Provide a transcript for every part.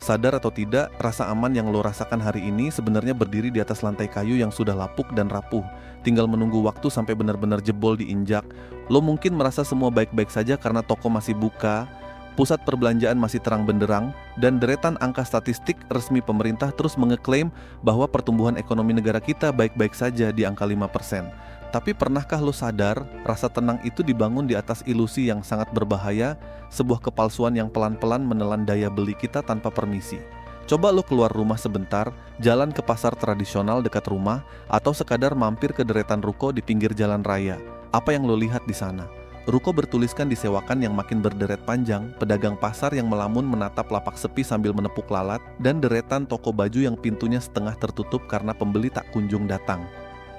Sadar atau tidak, rasa aman yang lo rasakan hari ini sebenarnya berdiri di atas lantai kayu yang sudah lapuk dan rapuh. Tinggal menunggu waktu sampai benar-benar jebol diinjak. Lo mungkin merasa semua baik-baik saja karena toko masih buka, pusat perbelanjaan masih terang benderang, dan deretan angka statistik resmi pemerintah terus mengeklaim bahwa pertumbuhan ekonomi negara kita baik-baik saja di angka 5%. Tapi pernahkah lo sadar, rasa tenang itu dibangun di atas ilusi yang sangat berbahaya, sebuah kepalsuan yang pelan-pelan menelan daya beli kita tanpa permisi. Coba lo keluar rumah sebentar, jalan ke pasar tradisional dekat rumah, atau sekadar mampir ke deretan ruko di pinggir jalan raya. Apa yang lo lihat di sana? Ruko bertuliskan disewakan yang makin berderet panjang, pedagang pasar yang melamun menatap lapak sepi sambil menepuk lalat, dan deretan toko baju yang pintunya setengah tertutup karena pembeli tak kunjung datang.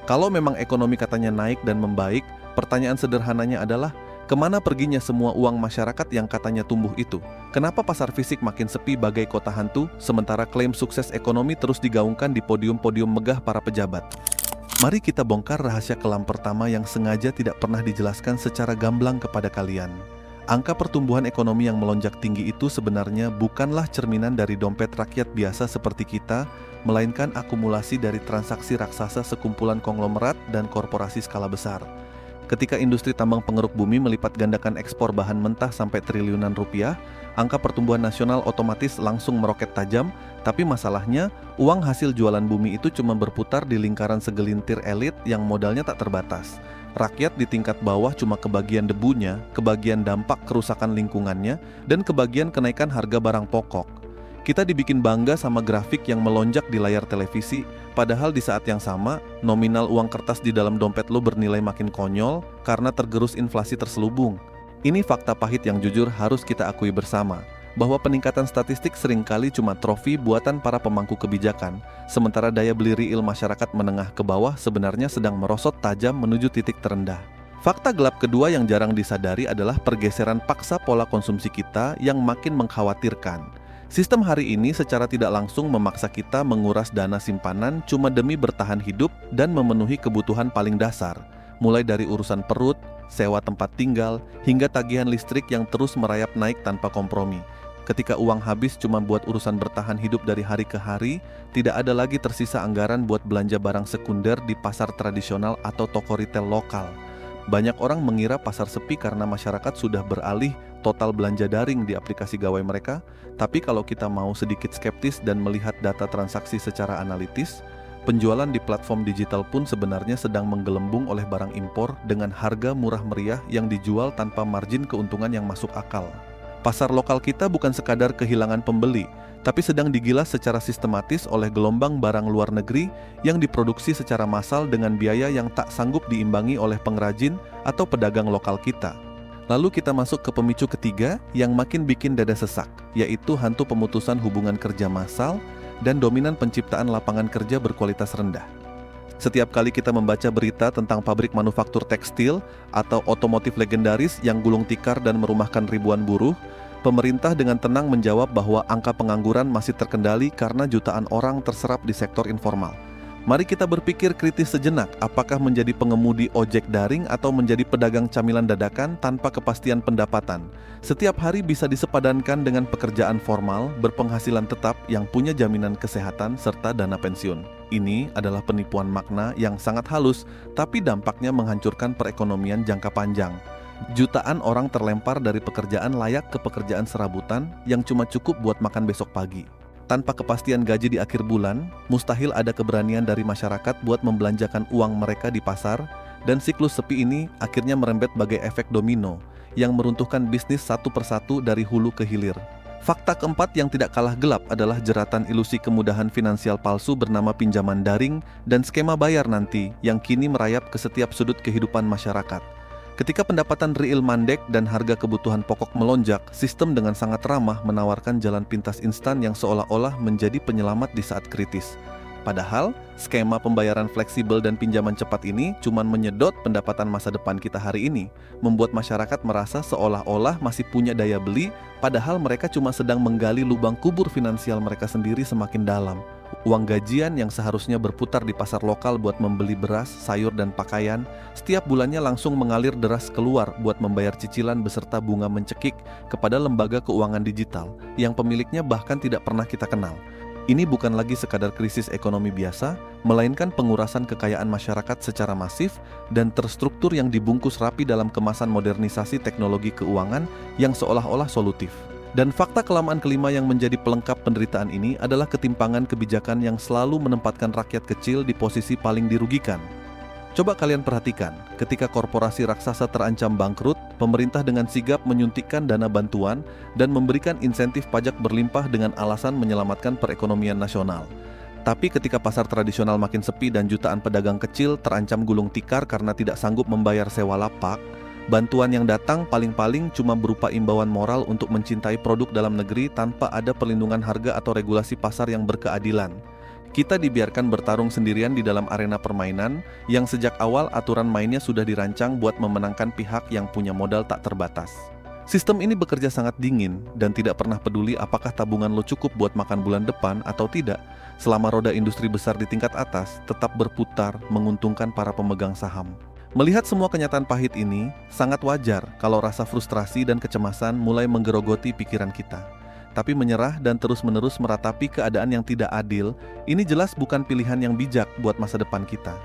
Kalau memang ekonomi katanya naik dan membaik, pertanyaan sederhananya adalah, kemana perginya semua uang masyarakat yang katanya tumbuh itu? Kenapa pasar fisik makin sepi bagai kota hantu, sementara klaim sukses ekonomi terus digaungkan di podium-podium megah para pejabat? Mari kita bongkar rahasia kelam pertama yang sengaja tidak pernah dijelaskan secara gamblang kepada kalian. Angka pertumbuhan ekonomi yang melonjak tinggi itu sebenarnya bukanlah cerminan dari dompet rakyat biasa seperti kita, melainkan akumulasi dari transaksi raksasa sekumpulan konglomerat dan korporasi skala besar. Ketika industri tambang pengeruk bumi melipat gandakan ekspor bahan mentah sampai triliunan rupiah, angka pertumbuhan nasional otomatis langsung meroket tajam, tapi masalahnya, uang hasil jualan bumi itu cuma berputar di lingkaran segelintir elit yang modalnya tak terbatas. Rakyat di tingkat bawah cuma kebagian debunya, kebagian dampak kerusakan lingkungannya, dan kebagian kenaikan harga barang pokok. Kita dibikin bangga sama grafik yang melonjak di layar televisi, padahal di saat yang sama, nominal uang kertas di dalam dompet lo bernilai makin konyol karena tergerus inflasi terselubung. Ini fakta pahit yang jujur harus kita akui bersama, bahwa peningkatan statistik seringkali cuma trofi buatan para pemangku kebijakan, sementara daya beli real masyarakat menengah ke bawah sebenarnya sedang merosot tajam menuju titik terendah. Fakta gelap kedua yang jarang disadari adalah pergeseran paksa pola konsumsi kita yang makin mengkhawatirkan. Sistem hari ini secara tidak langsung memaksa kita menguras dana simpanan cuma demi bertahan hidup dan memenuhi kebutuhan paling dasar, mulai dari urusan perut, sewa tempat tinggal, hingga tagihan listrik yang terus merayap naik tanpa kompromi. Ketika uang habis cuma buat urusan bertahan hidup dari hari ke hari, tidak ada lagi tersisa anggaran buat belanja barang sekunder di pasar tradisional atau toko retail lokal. Banyak orang mengira pasar sepi karena masyarakat sudah beralih total belanja daring di aplikasi gawai mereka, tapi kalau kita mau sedikit skeptis dan melihat data transaksi secara analitis, penjualan di platform digital pun sebenarnya sedang menggelembung oleh barang impor dengan harga murah meriah yang dijual tanpa margin keuntungan yang masuk akal. Pasar lokal kita bukan sekadar kehilangan pembeli, tapi sedang digilas secara sistematis oleh gelombang barang luar negeri yang diproduksi secara massal dengan biaya yang tak sanggup diimbangi oleh pengrajin atau pedagang lokal kita. Lalu kita masuk ke pemicu ketiga yang makin bikin dada sesak, yaitu hantu pemutusan hubungan kerja massal dan dominan penciptaan lapangan kerja berkualitas rendah. Setiap kali kita membaca berita tentang pabrik manufaktur tekstil atau otomotif legendaris yang gulung tikar dan merumahkan ribuan buruh, pemerintah dengan tenang menjawab bahwa angka pengangguran masih terkendali karena jutaan orang terserap di sektor informal. Mari kita berpikir kritis sejenak, apakah menjadi pengemudi ojek daring atau menjadi pedagang camilan dadakan tanpa kepastian pendapatan. Setiap hari bisa disepadankan dengan pekerjaan formal, berpenghasilan tetap yang punya jaminan kesehatan serta dana pensiun. Ini adalah penipuan makna yang sangat halus, tapi dampaknya menghancurkan perekonomian jangka panjang. Jutaan orang terlempar dari pekerjaan layak ke pekerjaan serabutan yang cuma cukup buat makan besok pagi. Tanpa kepastian gaji di akhir bulan, mustahil ada keberanian dari masyarakat buat membelanjakan uang mereka di pasar, dan siklus sepi ini akhirnya merembet bagai efek domino yang meruntuhkan bisnis satu persatu dari hulu ke hilir. Fakta keempat yang tidak kalah gelap adalah jeratan ilusi kemudahan finansial palsu bernama pinjaman daring dan skema bayar nanti yang kini merayap ke setiap sudut kehidupan masyarakat. Ketika pendapatan real mandek dan harga kebutuhan pokok melonjak, sistem dengan sangat ramah menawarkan jalan pintas instan yang seolah-olah menjadi penyelamat di saat kritis. Padahal, skema pembayaran fleksibel dan pinjaman cepat ini cuma menyedot pendapatan masa depan kita hari ini, membuat masyarakat merasa seolah-olah masih punya daya beli, padahal mereka cuma sedang menggali lubang kubur finansial mereka sendiri semakin dalam. Uang gajian yang seharusnya berputar di pasar lokal buat membeli beras, sayur, dan pakaian, setiap bulannya langsung mengalir deras keluar buat membayar cicilan beserta bunga mencekik kepada lembaga keuangan digital yang pemiliknya bahkan tidak pernah kita kenal. Ini bukan lagi sekadar krisis ekonomi biasa, melainkan pengurasan kekayaan masyarakat secara masif dan terstruktur yang dibungkus rapi dalam kemasan modernisasi teknologi keuangan yang seolah-olah solutif. Dan fakta kelamaan kelima yang menjadi pelengkap penderitaan ini adalah ketimpangan kebijakan yang selalu menempatkan rakyat kecil di posisi paling dirugikan. Coba kalian perhatikan, ketika korporasi raksasa terancam bangkrut, pemerintah dengan sigap menyuntikkan dana bantuan dan memberikan insentif pajak berlimpah dengan alasan menyelamatkan perekonomian nasional. Tapi ketika pasar tradisional makin sepi dan jutaan pedagang kecil terancam gulung tikar karena tidak sanggup membayar sewa lapak, bantuan yang datang paling-paling cuma berupa imbauan moral untuk mencintai produk dalam negeri tanpa ada perlindungan harga atau regulasi pasar yang berkeadilan. Kita dibiarkan bertarung sendirian di dalam arena permainan yang sejak awal aturan mainnya sudah dirancang buat memenangkan pihak yang punya modal tak terbatas. Sistem ini bekerja sangat dingin dan tidak pernah peduli apakah tabungan lo cukup buat makan bulan depan atau tidak, selama roda industri besar di tingkat atas tetap berputar menguntungkan para pemegang saham. Melihat semua kenyataan pahit ini, sangat wajar kalau rasa frustrasi dan kecemasan mulai menggerogoti pikiran kita. Tapi menyerah dan terus-menerus meratapi keadaan yang tidak adil, ini jelas bukan pilihan yang bijak buat masa depan kita.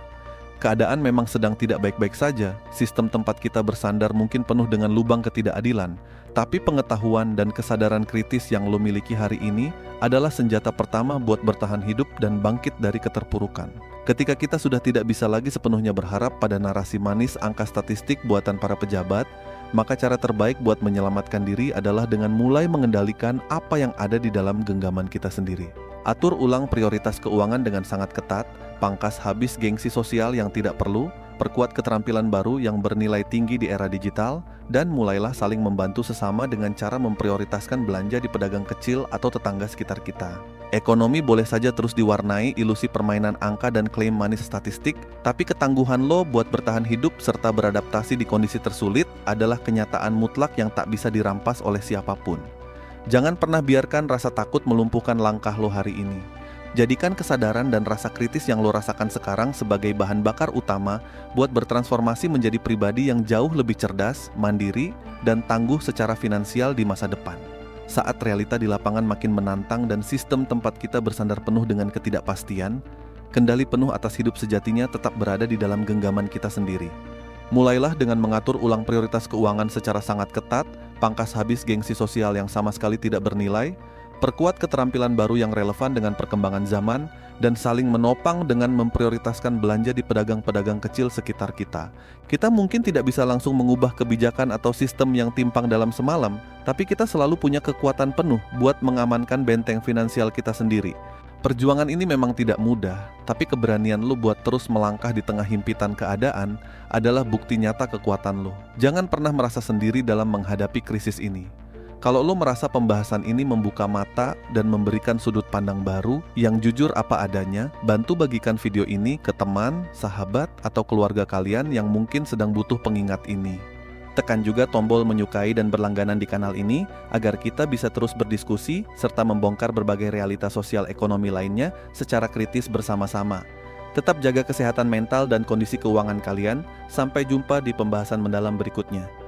Keadaan memang sedang tidak baik-baik saja, sistem tempat kita bersandar mungkin penuh dengan lubang ketidakadilan, tapi pengetahuan dan kesadaran kritis yang lo miliki hari ini adalah senjata pertama buat bertahan hidup dan bangkit dari keterpurukan. Ketika kita sudah tidak bisa lagi sepenuhnya berharap pada narasi manis angka statistik buatan para pejabat, maka cara terbaik buat menyelamatkan diri adalah dengan mulai mengendalikan apa yang ada di dalam genggaman kita sendiri. Atur ulang prioritas keuangan dengan sangat ketat, pangkas habis gengsi sosial yang tidak perlu, perkuat keterampilan baru yang bernilai tinggi di era digital, dan mulailah saling membantu sesama dengan cara memprioritaskan belanja di pedagang kecil atau tetangga sekitar kita. Ekonomi boleh saja terus diwarnai ilusi permainan angka dan klaim manis statistik, tapi ketangguhan lo buat bertahan hidup serta beradaptasi di kondisi tersulit adalah kenyataan mutlak yang tak bisa dirampas oleh siapapun. Jangan pernah biarkan rasa takut melumpuhkan langkah lo hari ini. Jadikan kesadaran dan rasa kritis yang lo rasakan sekarang sebagai bahan bakar utama buat bertransformasi menjadi pribadi yang jauh lebih cerdas, mandiri, dan tangguh secara finansial di masa depan. Saat realita di lapangan makin menantang dan sistem tempat kita bersandar penuh dengan ketidakpastian, kendali penuh atas hidup sejatinya tetap berada di dalam genggaman kita sendiri. Mulailah dengan mengatur ulang prioritas keuangan secara sangat ketat, pangkas habis gengsi sosial yang sama sekali tidak bernilai, perkuat keterampilan baru yang relevan dengan perkembangan zaman, dan saling menopang dengan memprioritaskan belanja di pedagang-pedagang kecil sekitar kita. Kita mungkin tidak bisa langsung mengubah kebijakan atau sistem yang timpang dalam semalam, tapi kita selalu punya kekuatan penuh buat mengamankan benteng finansial kita sendiri. Perjuangan ini memang tidak mudah, tapi keberanian lu buat terus melangkah di tengah himpitan keadaan adalah bukti nyata kekuatan lu. Jangan pernah merasa sendiri dalam menghadapi krisis ini. Kalau lo merasa pembahasan ini membuka mata dan memberikan sudut pandang baru yang jujur apa adanya, bantu bagikan video ini ke teman, sahabat, atau keluarga kalian yang mungkin sedang butuh pengingat ini. Tekan juga tombol menyukai dan berlangganan di kanal ini agar kita bisa terus berdiskusi serta membongkar berbagai realitas sosial ekonomi lainnya secara kritis bersama-sama. Tetap jaga kesehatan mental dan kondisi keuangan kalian. Sampai jumpa di pembahasan mendalam berikutnya.